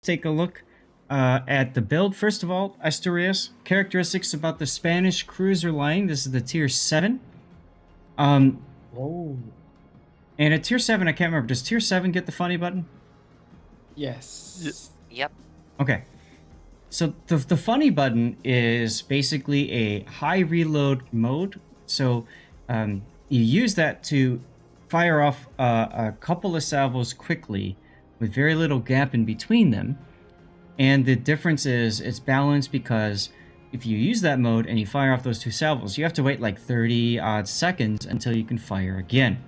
take a look at the build. First of all, Asturias. Characteristics about the Spanish cruiser line. This is the tier 7. Oh. And at tier 7, I can't remember. Does tier 7 get the funny button? Yes. Yep. Okay. So the funny button is basically a high reload mode. So you use that to fire off a couple of salvos quickly with very little gap in between them. And the difference is it's balanced because if you use that mode and you fire off those 2 salvos, you have to wait like 30 odd seconds until you can fire again.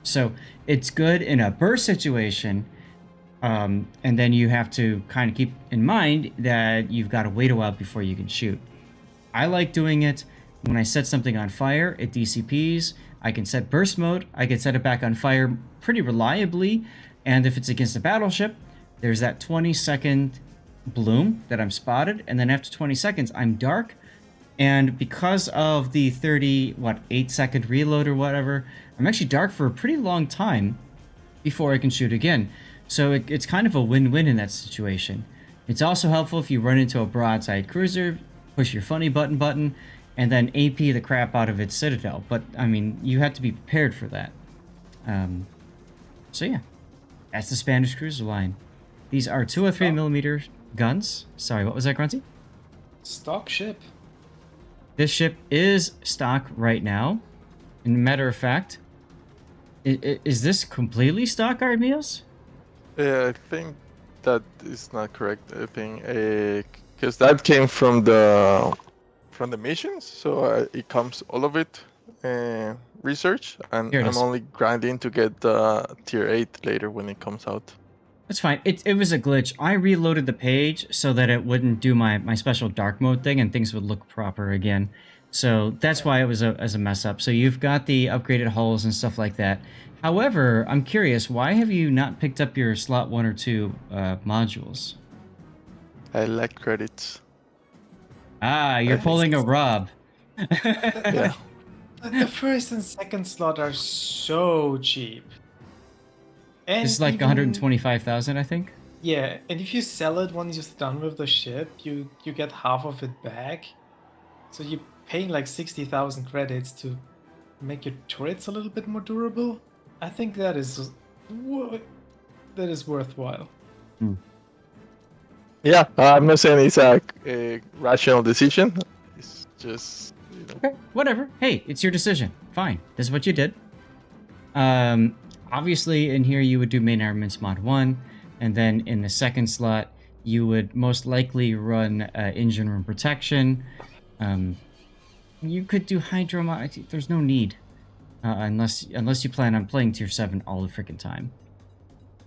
So it's good in a burst situation. And then you have to kind of keep in mind that you've got to wait a while before you can shoot. I like doing it when I set something on fire, it DCPs. I can set burst mode. I can set it back on fire pretty reliably. And if it's against a battleship, there's that 20-second bloom that I'm spotted. And then after 20 seconds, I'm dark. And because of the 8-second reload or whatever, I'm actually dark for a pretty long time before I can shoot again. So it's kind of a win-win in that situation. It's also helpful if you run into a broadside cruiser, push your funny button, and then AP the crap out of its citadel. But, I mean, you have to be prepared for that. So yeah, that's the Spanish cruiser line. These are 203mm guns. Sorry, what was that, Grunty? Stock ship. This ship is stock right now. And matter of fact, is this completely stock, Ironmillos? I think that is not correct. I think because that came from the missions, so it comes all of it research, and Here it I'm is. only grinding to get the tier 8 later when it comes out. That's fine. It was a glitch. I reloaded the page so that it wouldn't do my special dark mode thing and things would look proper again. So that's why it was as a mess up. So you've got the upgraded hulls and stuff like that. However, I'm curious, why have you not picked up your slot 1 or 2 modules? I lack credits. Ah, you're pulling a Rob. Yeah. The first and second slot are so cheap. And It's like 125,000, I think. Yeah, and if you sell it once you're done with the ship, you get half of it back. So you're paying like 60,000 credits to make your turrets a little bit more durable. I think that is worthwhile. Yeah, I'm not saying it's a rational decision. It's just, Okay, whatever. Hey, it's your decision. Fine. This is what you did. Obviously, in here, you would do main armaments mod 1. And then in the second slot, you would most likely run engine room protection. You could do hydro mod. There's no need. Unless you plan on playing tier 7 all the freaking time.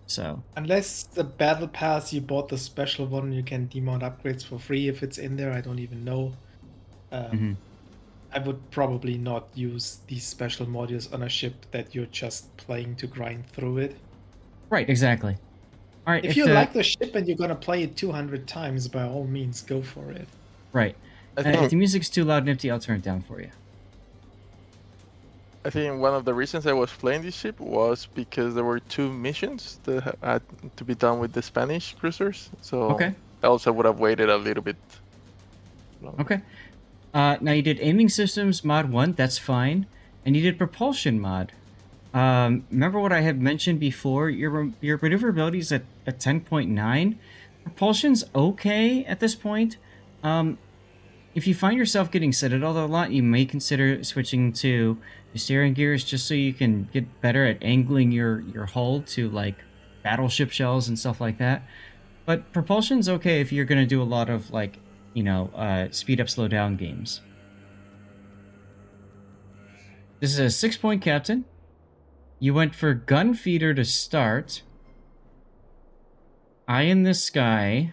So Unless the battle pass you bought the special one, you can demount upgrades for free if it's in there. I don't even know. I would probably not use these special modules on a ship that you're just playing to grind through it. right, exactly. All right, If you like the ship and you're gonna play it 200 times, by all means, go for it. right, I if think, the music's too loud, Nifty, I'll turn it down for you. I think one of the reasons I was playing this ship was because there were 2 missions that had to be done with the Spanish cruisers. So Okay. I also would have waited a little bit longer. Okay. Now you did aiming systems mod 1, that's fine, and you did propulsion mod. Remember what I had mentioned before? Your maneuverability is at 10.9. Propulsion's okay at this point. If you find yourself getting citadel a lot, you may consider switching to your steering gears just so you can get better at angling your hull to like battleship shells and stuff like that. But propulsion's okay if you're going to do a lot of like, speed up, slow down games. This is a 6-point captain. You went for gun feeder to start. Eye in the sky.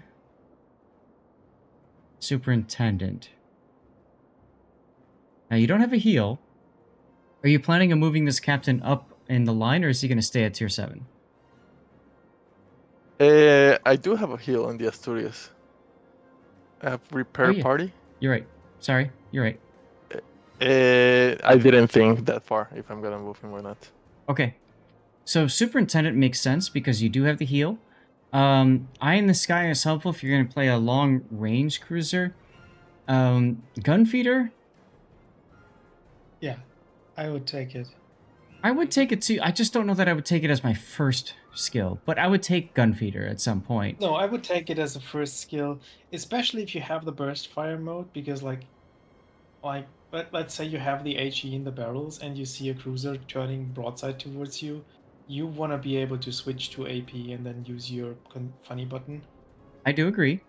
Superintendent. Now you don't have a heal. Are you planning on moving this captain up in the line, or is he going to stay at tier 7? I do have a heal in the Asturias. I have repair yeah. party. You're right. Sorry, you're right. I didn't think that far if I'm gonna move him or not. Okay. So superintendent makes sense because you do have the heal. Eye in the Sky is helpful if you're going to play a long-range cruiser. Gunfeeder? Yeah, I would take it. I would take it too. I just don't know that I would take it as my first skill, but I would take Gunfeeder at some point. No, I would take it as a first skill, especially if you have the burst fire mode, because let's say you have the HE in the barrels and you see a cruiser turning broadside towards you, you want to be able to switch to AP and then use your funny button. I do agree.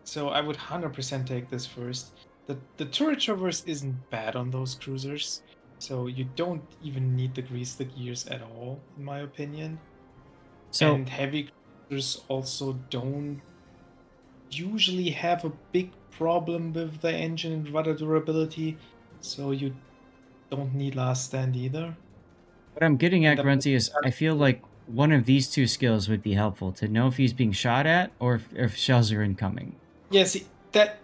So I would 100% take this first. The turret traverse isn't bad on those cruisers, so you don't even need to grease the gears at all, in my opinion. So, And heavy cruisers also don't usually have a big problem with the engine and rudder durability, so you don't need last stand either. what I'm getting at, And the- Grunty, is I feel like one of these two skills would be helpful to know if he's being shot at or if shells are incoming. Yeah, see, that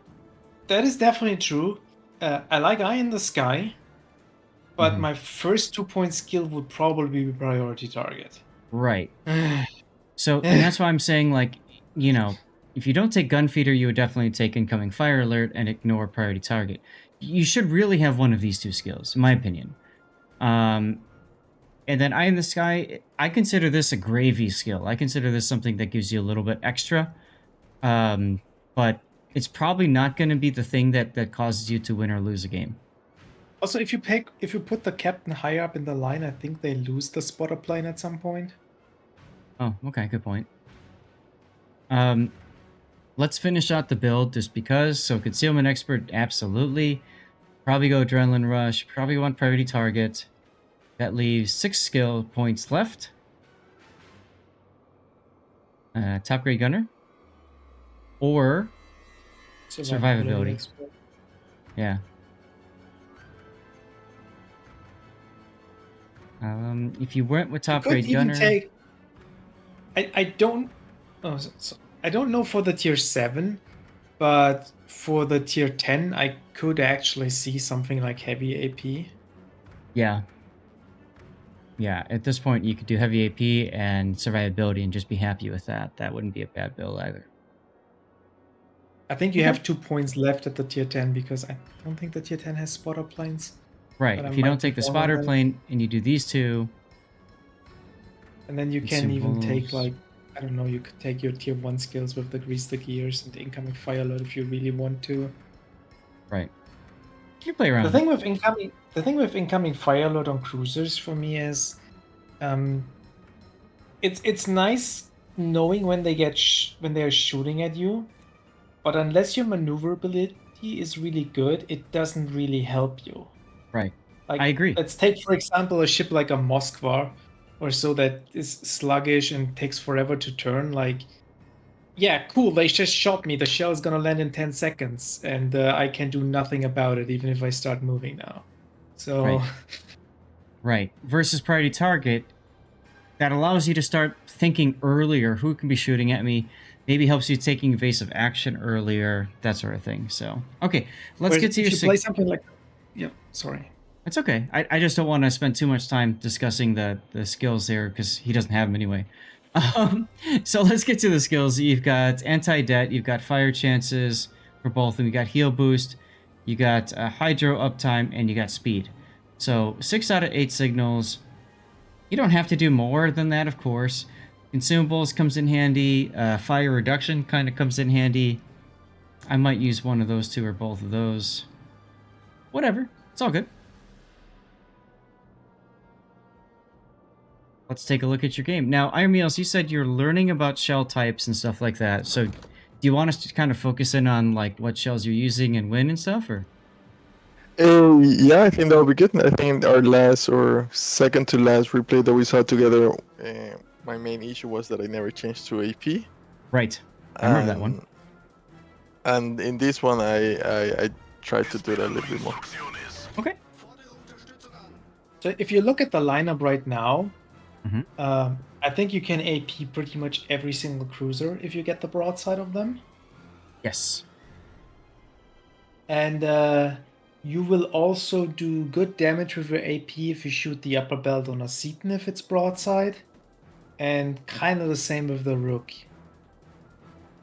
is definitely true. I like Eye in the Sky, but my first 2-point skill would probably be priority target. Right. So, and that's why I'm saying, like, you know, if you don't take Gunfeeder, you would definitely take Incoming Fire Alert and ignore Priority Target. You should really have one of these two skills, in my opinion. And then Eye in the Sky, I consider this a gravy skill. I consider this something that gives you a little bit extra. But it's probably not going to be the thing that causes you to win or lose a game. Also, if you put the captain higher up in the line, I think they lose the spotter plane at some point. Oh, okay, good point. Let's finish out the build just because. So Concealment Expert, absolutely. Probably go Adrenaline Rush. Probably want Priority Target. That leaves 6 skill points left. Top Grade Gunner. Or Survivability. Expert. Yeah. If you went with Top Grade Gunner... Take... I don't... Oh, I don't know for the tier 7, but for the tier 10, I could actually see something like heavy AP. Yeah. Yeah, at this point, you could do heavy AP and survivability and just be happy with that. That wouldn't be a bad build either. I think you have 2 points left at the tier 10 because I don't think the tier 10 has spotter planes. Right, if you don't take the spotter plane and you do these two... And then you can even take, like, I don't know, you could take your tier 1 skills with the grease the gears and the incoming fire alert if you really want to. Right. You play around. The thing with incoming fire alert on cruisers for me is, it's nice knowing when when they are shooting at you, but unless your maneuverability is really good, it doesn't really help you. Right. Like, I agree. Let's take, for example, a ship like a Moskva or so that is sluggish and takes forever to turn. Like, yeah, cool, they just shot me. The shell is gonna land in 10 seconds, and I can do nothing about it, even if I start moving now. So... Right. Right. Versus Priority Target, that allows you to start thinking earlier who can be shooting at me. Maybe helps you taking evasive action earlier, that sort of thing. So, okay, let's get to your... If you play something like... Yep, sorry. It's okay. I just don't want to spend too much time discussing the skills there because he doesn't have them anyway. So let's get to the skills. You've got Anti-Det, you've got Fire Chances for both of them, you got Heal Boost, you got Hydro Uptime, and you got Speed. So 6 out of 8 signals. You don't have to do more than that, of course. Consumables comes in handy. Fire Reduction kind of comes in handy. I might use one of those two or both of those. Whatever. It's all good. Let's take a look at your game. Now, Ironmillos, you said you're learning about shell types and stuff like that. So, do you want us to kind of focus in on like what shells you're using and when and stuff, or? Yeah, I think that would be good. I think our last or second to last replay that we saw together, my main issue was that I never changed to AP. Right. I remember that one. And in this one, I tried to do it a little bit more. Okay. So if you look at the lineup right now, Mm-hmm. I think you can AP pretty much every single cruiser if you get the broadside of them. Yes. And you will also do good damage with your AP if you shoot the upper belt on a Seton if it's broadside. And kind of the same with the Rook.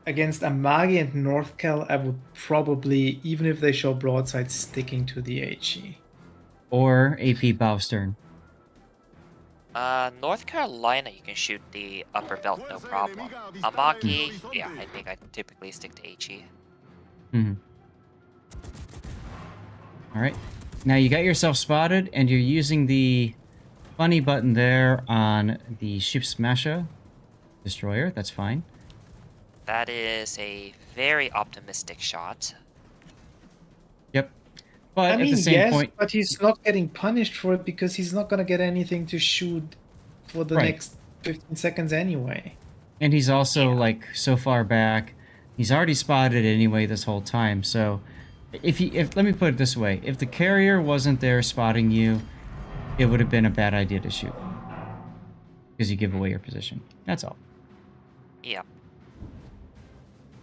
Against Amagi and Northcal, I would probably, even if they show broadside, sticking to the HE. Or AP Bowstern. North Carolina, you can shoot the upper belt, no problem. Amagi, yeah, I think I typically stick to HE. Mm-hmm. Alright. Now you got yourself spotted, and you're using the funny button there on the Ship Smasher destroyer. That's fine. That is a very optimistic shot. Yep. But I mean, at the same yes, point... but he's not getting punished for it because he's not going to get anything to shoot for the next 15 seconds anyway. And he's also, like, so far back. He's already spotted anyway this whole time, so... If let me put it this way. If the carrier wasn't there spotting you, it would have been a bad idea to shoot. Because you give away your position. That's all. Yeah.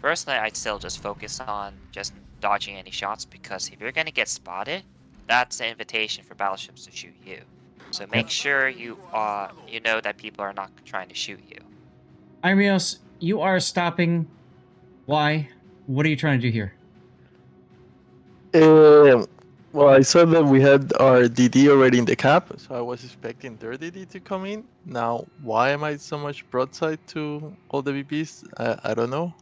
Personally, I'd still just focus on just dodging any shots, because if you're going to get spotted, that's an invitation for battleships to shoot you. So make sure you know that people are not trying to shoot you. Ironmillos, you are stopping. Why? What are you trying to do here? Well, I saw that we had our DD already in the cap, so I was expecting their DD to come in. Now, why am I so much broadside to all the VPs? I don't know.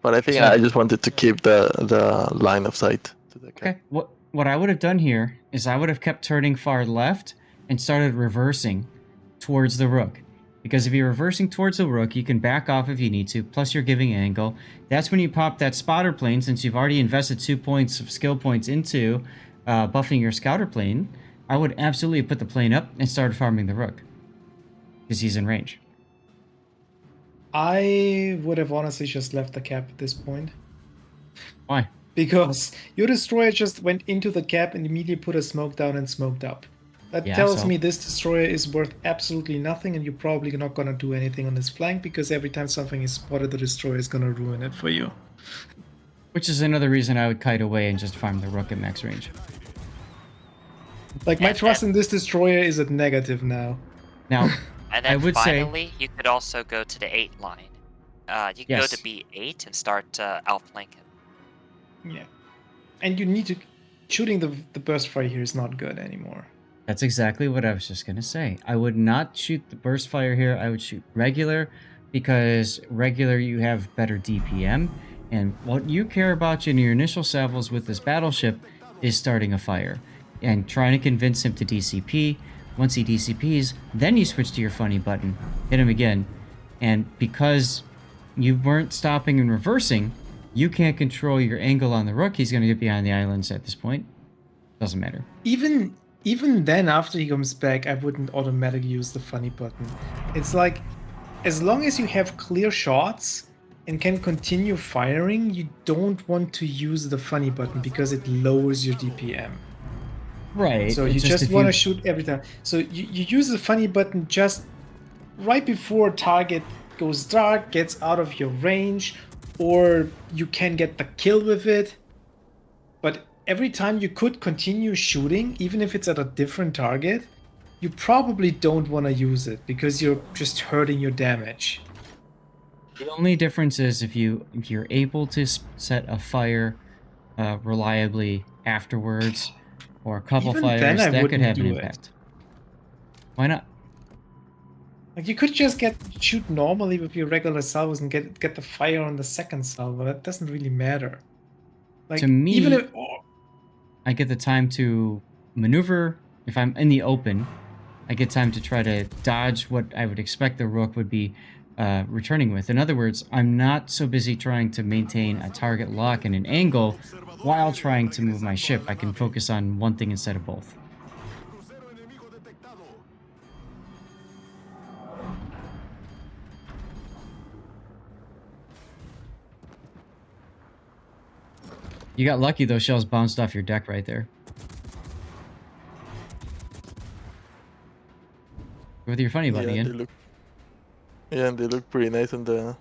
But I think I just wanted to keep the line of sight to the cap. Okay, what I would have done here is I would have kept turning far left and started reversing towards the Rook. Because if you're reversing towards the Rook, you can back off if you need to, plus you're giving angle. That's when you pop that spotter plane, since you've already invested 2 points of skill points into buffing your scouter plane. I would absolutely put the plane up and start farming the Rook. Because he's in range. I would have honestly just left the cap at this point. Why? Because your destroyer just went into the cap and immediately put a smoke down and smoked up. That tells me this destroyer is worth absolutely nothing, and you're probably not going to do anything on this flank, because every time something is spotted, the destroyer is going to ruin it for you. Which is another reason I would kite away and just farm the Rook at max range. Like, my trust in this destroyer is at negative now. Now, and then I would finally, you could also go to the 8 line. You can go to B8 and start outflanking. Yeah. And you need to... Shooting the burst fire here is not good anymore. That's exactly what I was just going to say. I would not shoot the burst fire here. I would shoot regular, because regular you have better DPM. And what you care about in your initial salvos with this battleship is starting a fire and trying to convince him to DCP. Once he DCPs, then you switch to your funny button, hit him again. And because you weren't stopping and reversing, you can't control your angle on the Rook. He's going to get behind the islands at this point. Doesn't matter. Even then, after he comes back, I wouldn't automatically use the funny button. It's like, as long as you have clear shots and can continue firing, you don't want to use the funny button because it lowers your DPM. Right. So you just want to shoot every time. So you use the funny button just right before target goes dark, gets out of your range, or you can get the kill with it. But every time you could continue shooting, even if it's at a different target, you probably don't want to use it because you're just hurting your damage. The only difference is if you're able to set a fire reliably afterwards, or a couple Even fires, then, that could have an impact. Why not? Like, you could just shoot normally with your regular salvos and get the fire on the second salvo. That doesn't really matter. Like, to me, even if I get the time to maneuver. If I'm in the open, I get time to try to dodge what I would expect the Rook would be returning with. In other words, I'm not so busy trying to maintain a target lock and an angle while trying to move my ship. I can focus on one thing instead of both. You got lucky, those shells bounced off your deck right there. With your funny button again. And they look pretty nice on the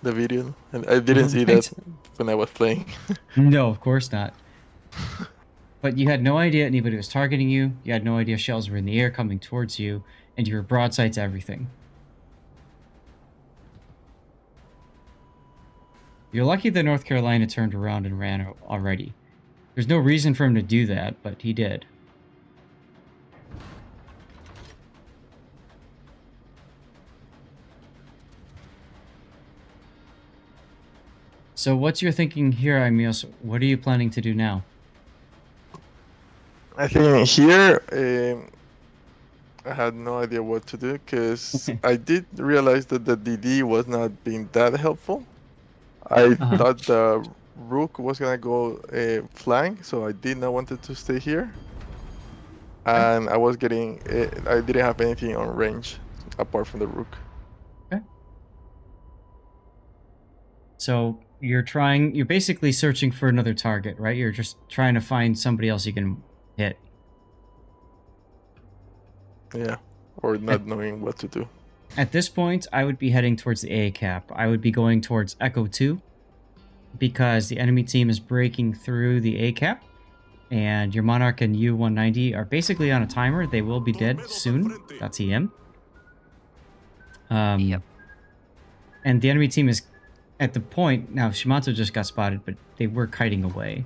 video. And I didn't see that when I was playing. No, of course not. But you had no idea anybody was targeting you. You had no idea shells were in the air coming towards you. And you were broadside to everything. You're lucky that North Carolina turned around and ran already. There's no reason for him to do that, but he did. So what's your thinking here, Ironmillos? What are you planning to do now? I think here I had no idea what to do because I did realize that the DD was not being that helpful. I thought the rook was gonna go flank, so I did not wanted to stay here. And I was getting, I didn't have anything on range apart from the rook. Okay. So you're basically searching for another target, right? You're just trying to find somebody else you can hit. Yeah, or not knowing what to do. At this point, I would be heading towards the A cap. I would be going towards Echo 2 because the enemy team is breaking through the A cap, and your Monarch and U-190 are basically on a timer. They will be dead soon. That's EM. Yep. And the enemy team is at the point now. Shimato just got spotted, but they were kiting away.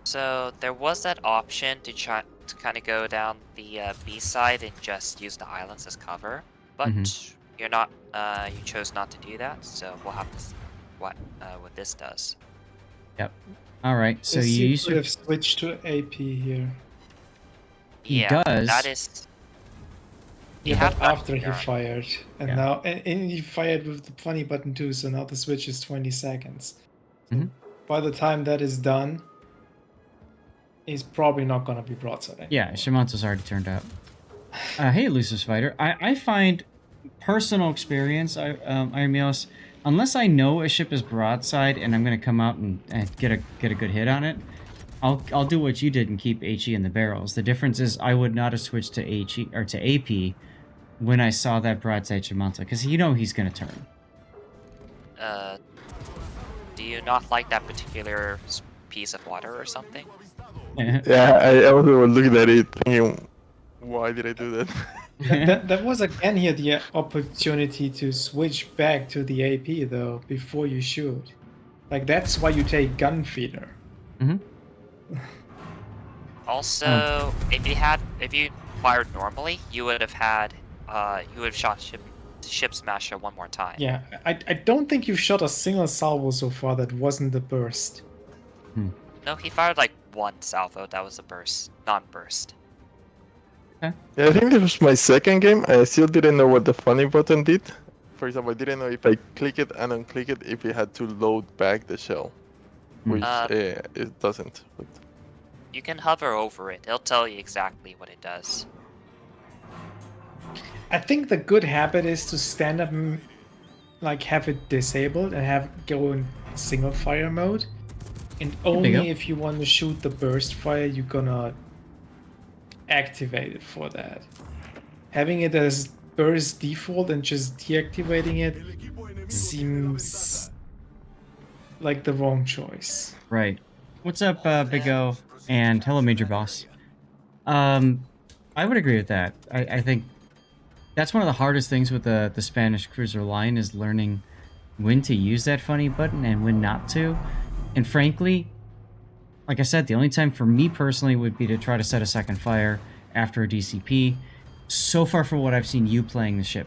So there was that option to try to kind of go down the B side and just use the islands as cover, but you're not. You chose not to do that, so we'll have to see what this does. Yep. All right. So Yes, you could have switched to AP here. He Yeah, does. that is. Yeah, but after he Yeah. fired, and Yeah. now and he fired with the funny button too. So now the switch is 20 seconds. So by the time that is done, he's probably not gonna be broadside anymore. Yeah, Shimato's already turned out. Hey, Lucius Fighter. I find personal experience, Ironmillos, unless I know a ship is broadside and I'm gonna come out and get a good hit on it, I'll do what you did and keep HE in the barrels. The difference is I would not have switched to HE or to AP when I saw that broadside Shimata, because you know he's gonna turn. Do you not like that particular piece of water or something? Yeah, I also was looking at it thinking, why did I do that? That was again here the opportunity to switch back to the AP though before you shoot. Like that's why you take gun feeder. Also, if you fired normally, you would have shot ship smasher one more time. Yeah, I don't think you've shot a single salvo so far that wasn't a burst. No, he fired like one salvo. That was a burst, non-burst. Yeah, I think this was my second game. I still didn't know what the funny button did. For example, I didn't know if I click it and unclick it, if it had to load back the shell, which it doesn't. But... You can hover over it. It'll tell you exactly what it does. I think the good habit is to stand up and like have it disabled and have go in single fire mode. And only if you want to shoot the burst fire, you're gonna activate it for that. Having it as burst default and just deactivating it seems like the wrong choice. Right. What's up, Big O? And hello, Major Boss. I would agree with that. I think that's one of the hardest things with the Spanish cruiser line is learning when to use that funny button and when not to. And frankly, like I said, the only time for me personally would be to try to set a second fire after a DCP. So far from what I've seen you playing the ship.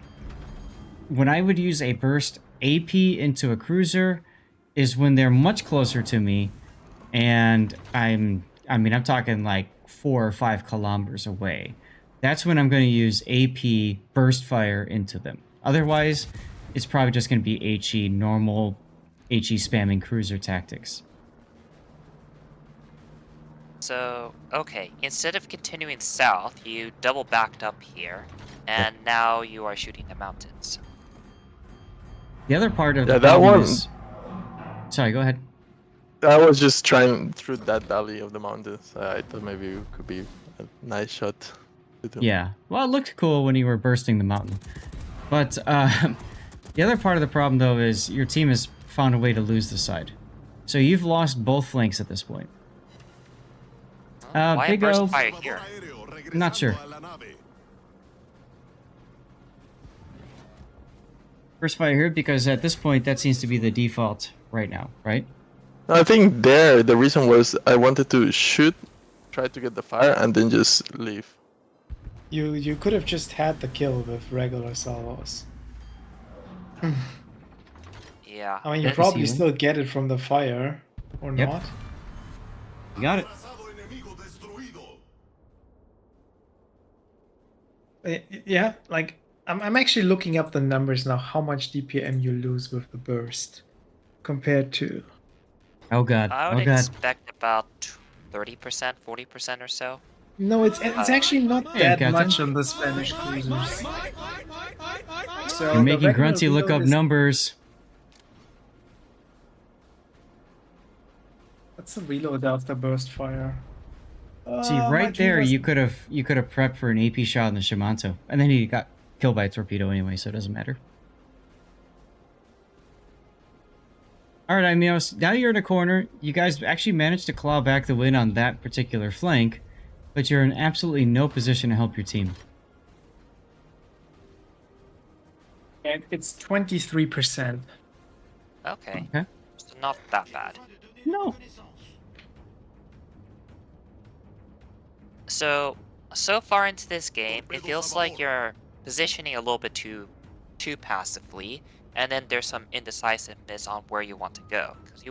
When I would use a burst AP into a cruiser is when they're much closer to me and I'm talking like 4 or 5 kilometers away. That's when I'm going to use AP burst fire into them. Otherwise, it's probably just going to be HE, normal HE spamming cruiser tactics. So, okay, instead of continuing south, you double backed up here, and now you are shooting the mountains. The other part of the problem is... Sorry, go ahead. I was just trying through that valley of the mountains. I thought maybe it could be a nice shot to do. Yeah, well, it looked cool when you were bursting the mountain. But the other part of the problem, though, is your team has found a way to lose the side. So you've lost both flanks at this point. Why Big burst O, fire here? not sure. Burst fire here because at this point that seems to be the default right now, right? No, I think there the reason was I wanted to shoot, try to get the fire, and then just leave. You could have just had the kill with regular salvos. Yeah. I mean, you this- probably Ceiling. still get it from the fire, or Yep. not. You got it. Yeah, like I'm actually looking up the numbers now. How much DPM you lose with the burst compared to? Oh god. I Oh would god. expect about 30%, 40% or so. No, it's actually not Hey, that Captain. much on the Spanish cruisers. So You're the making regular Grunty look reload up is- numbers. What's the reload after burst fire? See, My right there, Judas- you could have prepped for an AP shot in the Shimanto, and then he got killed by a torpedo anyway, so it doesn't matter. All right, Ironmillos, now you're in a corner. You guys actually managed to claw back the win on that particular flank, but you're in absolutely no position to help your team. And it's 23%. Okay. Okay. So not that bad. No. So far into this game, it feels like you're positioning a little bit too passively, and then there's some indecisiveness on where you want to go. Because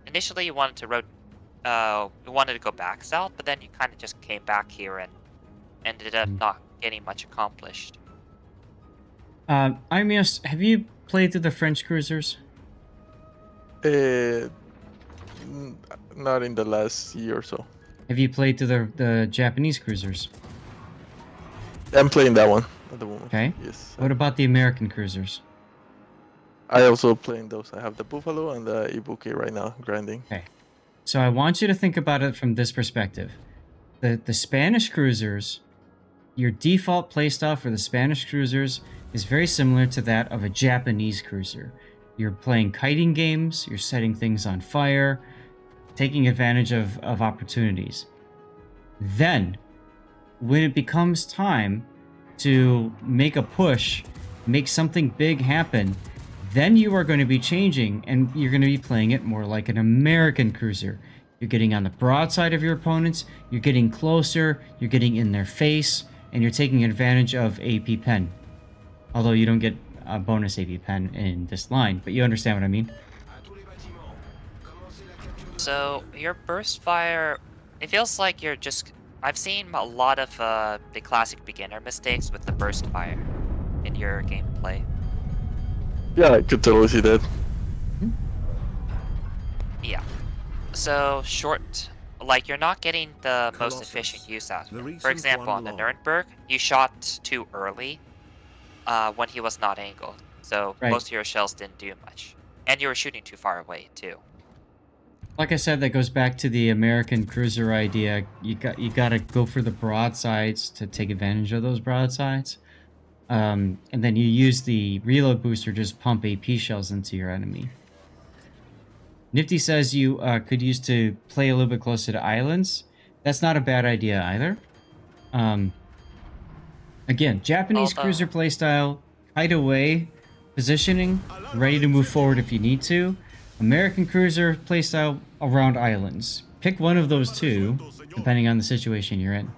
initially you wanted to go back south, but then you kind of just came back here and ended up not getting much accomplished. Ironmillos, have you played through the French cruisers? Not in the last year or so. Have you played through the Japanese cruisers? I'm playing that one at the moment. Okay. Yes. What about the American cruisers? I also playing those. I have the Buffalo and the Ibuki right now, grinding. Okay. So I want you to think about it from this perspective. The Spanish cruisers, your default playstyle for the Spanish cruisers is very similar to that of a Japanese cruiser. You're playing kiting games, you're setting things on fire, taking advantage of opportunities. Then, when it becomes time to make a push, make something big happen, then you are going to be changing and you're going to be playing it more like an American cruiser. You're getting on the broadside of your opponents, you're getting closer, you're getting in their face, and you're taking advantage of AP pen. Although you don't get a bonus AP pen in this line, but you understand what I mean. So your burst fire, it feels like you're just. I've seen a lot of the classic beginner mistakes with the burst fire in your gameplay. Yeah, I could totally see that. Yeah. So short, like you're not getting the most efficient use out of it. For example, on the Nuremberg, you shot too early when he was not angled, so Right. most of your shells didn't do much, and you were shooting too far away too. Like I said, that goes back to the American cruiser idea. You got to go for the broadsides to take advantage of those broadsides, and then you use the reload booster to just pump AP shells into your enemy. Nifty says you could use to play a little bit closer to islands. That's not a bad idea either. Again, Japanese cruiser playstyle, kite away, positioning, ready to move forward if you need to. American cruiser playstyle around islands. Pick one of those two, depending on the situation you're in.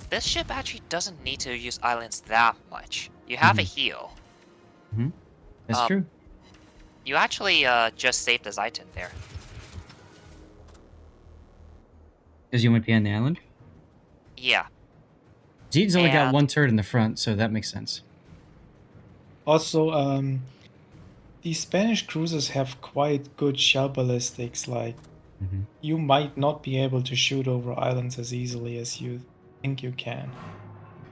This ship actually doesn't need to use islands that much. You have a heal. That's true. You actually just saved the Zeiton there. Because you went behind the island? Yeah. Zeed's only got And- one turret in the front, so that makes sense. Also, the Spanish cruisers have quite good shell ballistics. Like, you might not be able to shoot over islands as easily as you think you can.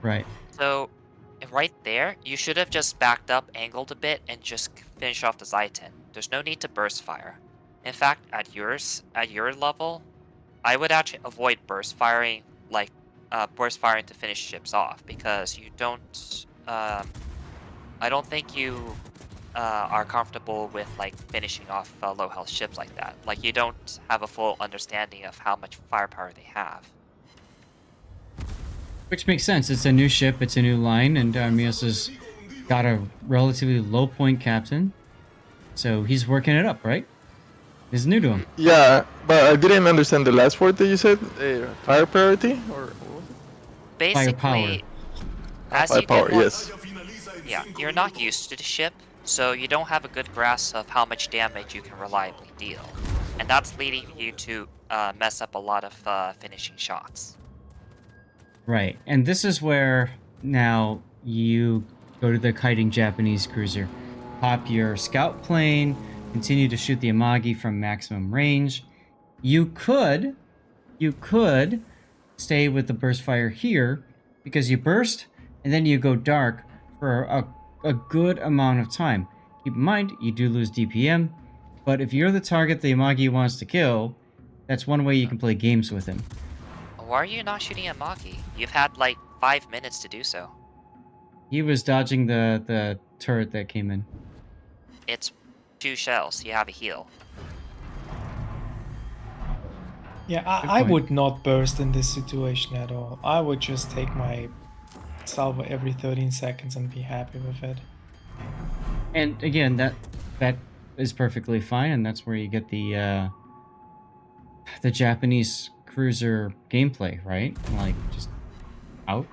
Right. So, right there, you should have just backed up, angled a bit, and just finish off the Zeiton. There's no need to burst fire. In fact, at your level, I would actually avoid burst firing, burst firing to finish ships off, because you don't. I don't think you are comfortable with finishing off low health ships like that. Like, you don't have a full understanding of how much firepower they have. Which makes sense. It's a new ship, it's a new line, and Ironmillos has got a relatively low point captain. So he's working it up, right? It's new to him. Yeah, but I didn't understand the last word that you said. Fire priority or what was it? Basically, as you Firepower, get more, yes. yeah, you're not used to the ship, so you don't have a good grasp of how much damage you can reliably deal, and that's leading you to mess up a lot of finishing shots. Right. And this is where now you go to the kiting Japanese cruiser. Pop your scout plane, continue to shoot the Amagi from maximum range. You could stay with the burst fire here because you burst and then you go dark for a good amount of time. Keep in mind, you do lose DPM, but if you're the target the Amagi wants to kill, that's one way you can play games with him. Why are you not shooting at Maki? You've had like 5 minutes to do so. He was dodging the turret that came in. It's 2 shells. You have a heal. Yeah, Good I point. would not burst in this situation at all. I would just take my salvo every 13 seconds and be happy with it. And again, that is perfectly fine, and that's where you get the Japanese cruiser gameplay, right? Like just out,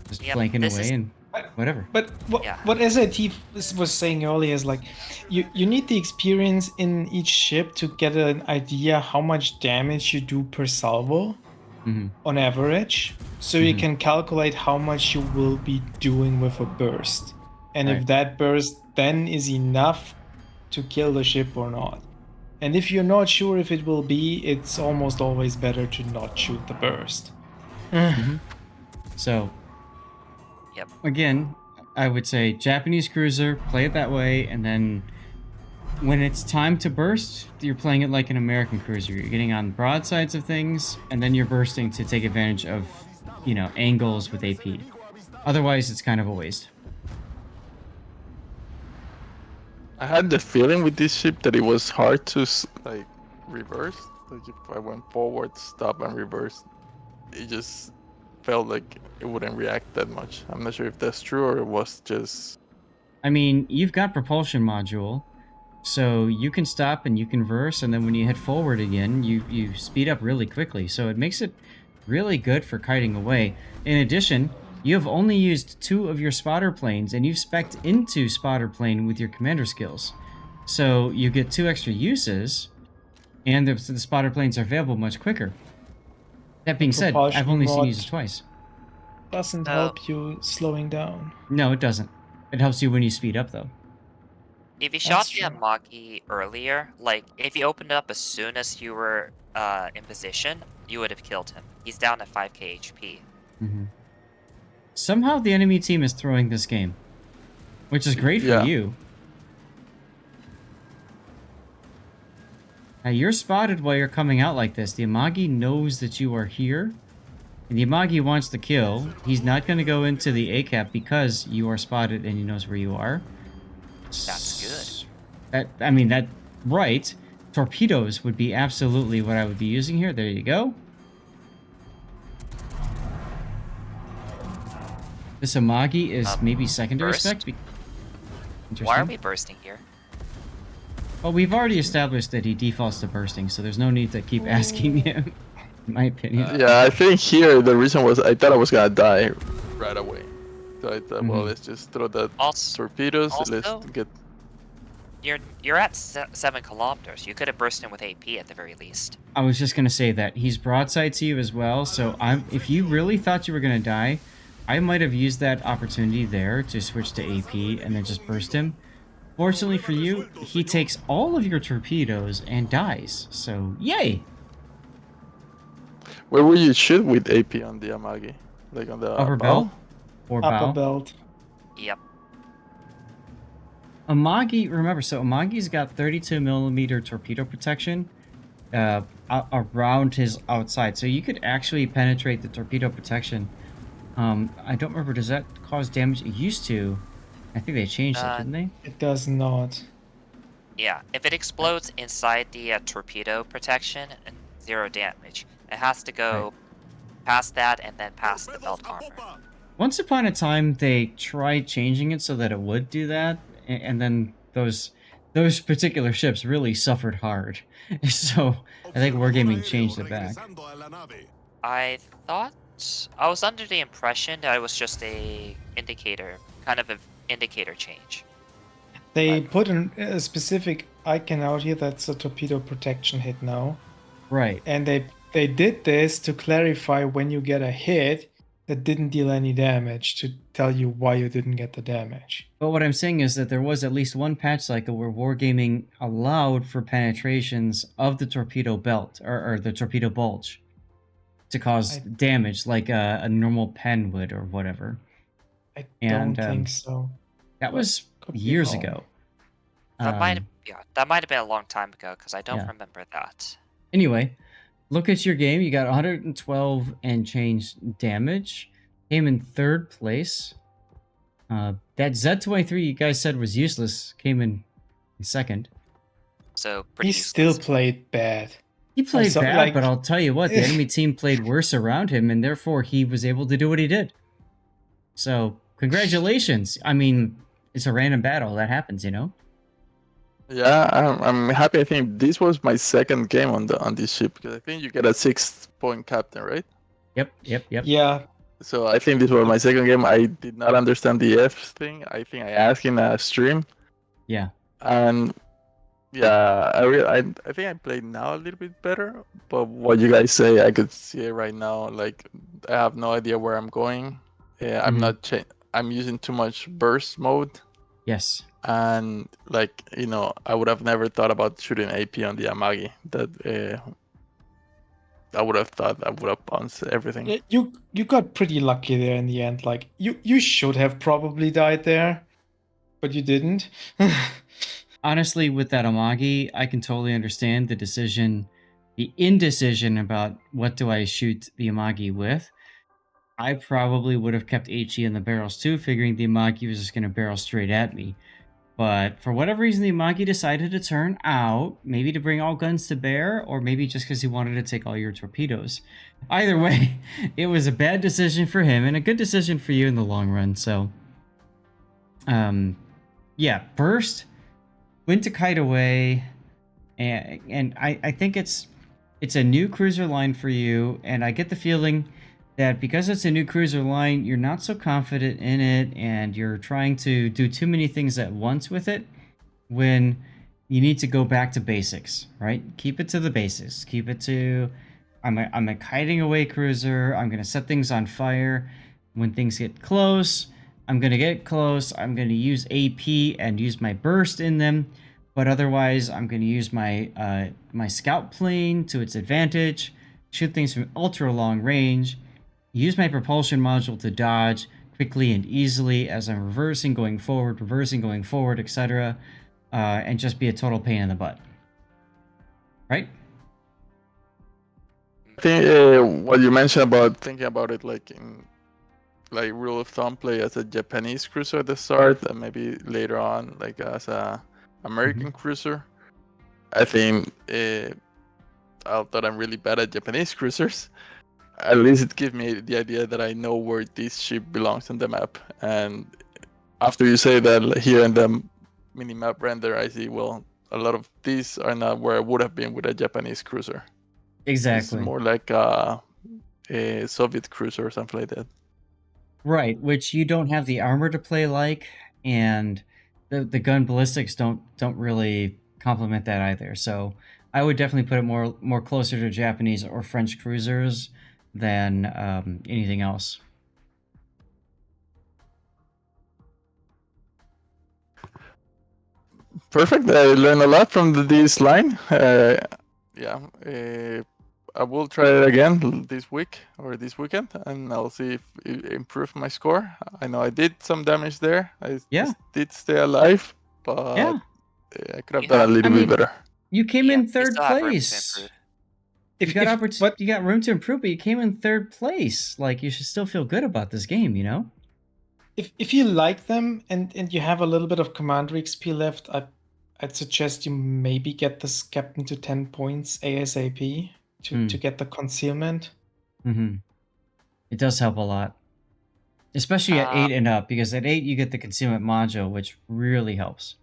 just Yep, flanking this away is- and whatever. But Yeah. what SIT was saying earlier is like, you need the experience in each ship to get an idea how much damage you do per salvo Mhm. on average, so you can calculate how much you will be doing with a burst, and if Right. that burst then is enough to kill the ship or not. And if you're not sure if it will be, it's almost always better to not shoot the burst. So Yep. again, I would say Japanese cruiser, play it that way, and then when it's time to burst, you're playing it like an American cruiser. You're getting on broadsides of things, and then you're bursting to take advantage of, angles with AP. Otherwise, it's kind of a waste. I had the feeling with this ship that it was hard to like reverse. Like if I went forward, stop, and reverse, it just felt like it wouldn't react that much. I'm not sure if that's true or it was just. I mean, you've got propulsion module, so you can stop and you can verse, and then when you head forward again, you speed up really quickly. So it makes it really good for kiting away. In addition, you have only used 2 of your spotter planes, and you've spec'd into spotter plane with your commander skills. So you get 2 extra uses, and the spotter planes are available much quicker. That being said, propulsion I've only seen mod- you use it twice. Doesn't No. help you slowing down. No, it doesn't. It helps you when you speed up, though. If you shot That's the true. Amagi earlier, like if you opened it up as soon as you were in position, you would have killed him. He's down at 5k HP. Somehow the enemy team is throwing this game, which is great for Yeah. you. Now you're spotted while you're coming out like this. The Amagi knows that you are here, and the Amagi wants to kill. He's not going to go into the A-cap because you are spotted and he knows where you are. That's good. Right. Torpedoes would be absolutely what I would be using here. There you go. This Amagi is maybe secondary burst? spec. Why are Interesting. we bursting here? Well, we've already established that he defaults to bursting, so there's no need to keep asking him, in my opinion. Yeah, I think here the reason was I thought I was gonna die right away. So I thought, well, let's just throw the torpedoes. Let's also- get. You're at 7 kilometers. You could have burst in with AP at the very least. I was just gonna say that he's broadside to you as well, so if you really thought you were gonna die, I might have used that opportunity there to switch to AP and then just burst him. Fortunately for you, he takes all of your torpedoes and dies, so yay! Where will you shoot with AP on the Amagi? Like on the Upper bow? belt or Upper bow. belt. Yep. Amagi, remember, so Amagi's got 32mm torpedo protection around his outside, so you could actually penetrate the torpedo protection. I don't remember, does that cause damage? It used to. I think they changed it, didn't they? It does not. Yeah. If it explodes inside the torpedo protection, and 0 damage. It has to go Pass that, and then pass the belt armor. Once upon a time, they tried changing it so that it would do that, and then those particular ships really suffered hard. So I think Wargaming changed it back. I thought I was under the impression that it was just a indicator, kind of an indicator change. They But- put a specific icon out here that's a torpedo protection hit now. Right. And they did this to clarify when you get a hit that didn't deal any damage, to tell you why you didn't get the damage. But what I'm saying is that there was at least one patch cycle where Wargaming allowed for penetrations of the torpedo belt or the torpedo bulge to cause damage like a normal pen would or whatever. I And, don't think so. That But was could be years wrong. ago. That might have been a long time ago because I don't Yeah. remember that. Anyway, look at your game. You got 112 and change damage. Came in 3rd place. That Z23 you guys said was useless came in 2nd. So pretty He still useless. played bad. He played so, bad, like- but I'll tell you what, the enemy team played worse around him, and therefore he was able to do what he did. So, congratulations. I mean, it's a random battle. That happens, you know? Yeah, I'm happy. I think this was my second game on this ship because I think you get a 6-point captain, right? Yep. Yeah, So I think this was my second game. I did not understand the F thing. I think I asked in a stream, Yeah. and yeah, I think I played now a little bit better. But what you guys say, I could see it right now. Like I have no idea where I'm going. Yeah, I'm Mhm. not. I'm using too much burst mode, Yes. and like I would have never thought about shooting AP on the Amagi. That I would have thought I would have bounced everything. you got pretty lucky there in the end. Like you should have probably died there, but you didn't. Honestly, with that Amagi, I can totally understand the indecision about what do I shoot the Amagi with. I probably would have kept HE in the barrels too, figuring the Amagi was just going to barrel straight at me. But for whatever reason, the Amagi decided to turn out, maybe to bring all guns to bear, or maybe just because he wanted to take all your torpedoes. Either way, it was a bad decision for him and a good decision for you in the long run. So, yeah, burst, went to kite away, and I think it's a new cruiser line for you, and I get the feeling that because it's a new cruiser line, you're not so confident in it, and you're trying to do too many things at once with it, when you need to go back to basics, right? Keep it to the basics. Keep it to, I'm a kiting away cruiser. I'm going to set things on fire. When things get close, I'm going to get close. I'm going to use AP and use my burst in them. But otherwise, I'm going to use my my scout plane to its advantage, shoot things from ultra long range, use my propulsion module to dodge quickly and easily as I'm reversing, going forward, etc. And just be a total pain in the butt. Right? I think what you mentioned about thinking about it like in rule of thumb, play as a Japanese cruiser at the start, and maybe later on like as a American cruiser. I think although I'm really bad at Japanese cruisers, at least it gives me the idea that I know where this ship belongs on the map. And after you say that, here in the mini map render, I see, well, a lot of these are not where I would have been with a Japanese cruiser. Exactly. It's more like a Soviet cruiser or something like that. Right, which you don't have the armor to play like, and the gun ballistics don't really complement that either. So I would definitely put it more closer to Japanese or French cruisers than anything else. Perfect. I learned a lot from this line. I will try it again this week or this weekend, and I'll see if it improved my score. I know I did some damage there. I did stay alive, but I could have done a little bit better. You came in third still have room to place. improve. You got room to improve, but you came in third place. Like, you should still feel good about this game, you know? If you like them and you have a little bit of commander XP left, I'd suggest you maybe get this captain to 10 points ASAP to get the concealment. Mm-hmm. It does help a lot. Especially at Uh, 8 and up, because at 8 you get the concealment module, which really helps.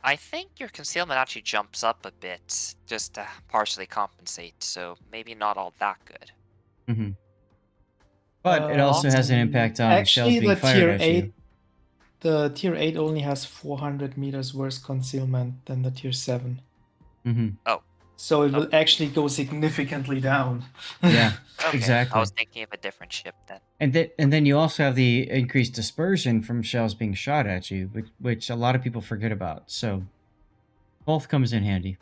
I think your concealment actually jumps up a bit just to partially compensate, so maybe not all that good. Hmm. But it also has an impact on shells Actually, being fired at you. the tier 8 only has 400 meters worse concealment than the tier 7. Hmm. Oh, So it will actually go significantly down. Yeah, okay. exactly. I was thinking of a different ship then. And then you also have the increased dispersion from shells being shot at you, which a lot of people forget about. So both comes in handy.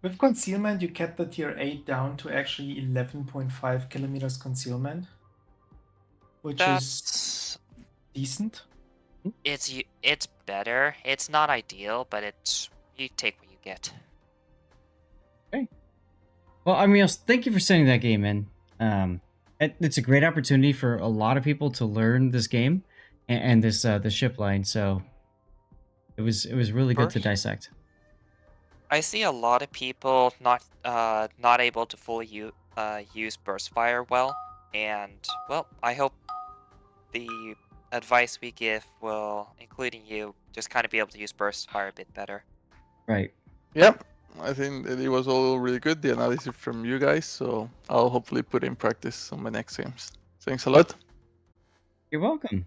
With concealment, you get the tier 8 down to actually 11.5 kilometers concealment, which is That's decent. it's better. It's not ideal, but it's you take what you get. Okay. Well, Ironmillos, thank you for sending that game in. It's a great opportunity for a lot of people to learn this game and this the ship line. So it was really good to First, dissect. I see a lot of people not able to fully use burst fire well, and well, I hope the advice we give will, including you, just kind of be able to use burst fire a bit better. Right. Yep. I think that it was all really good, the analysis from you guys. So I'll hopefully put in practice on my next games. Thanks a lot. You're welcome.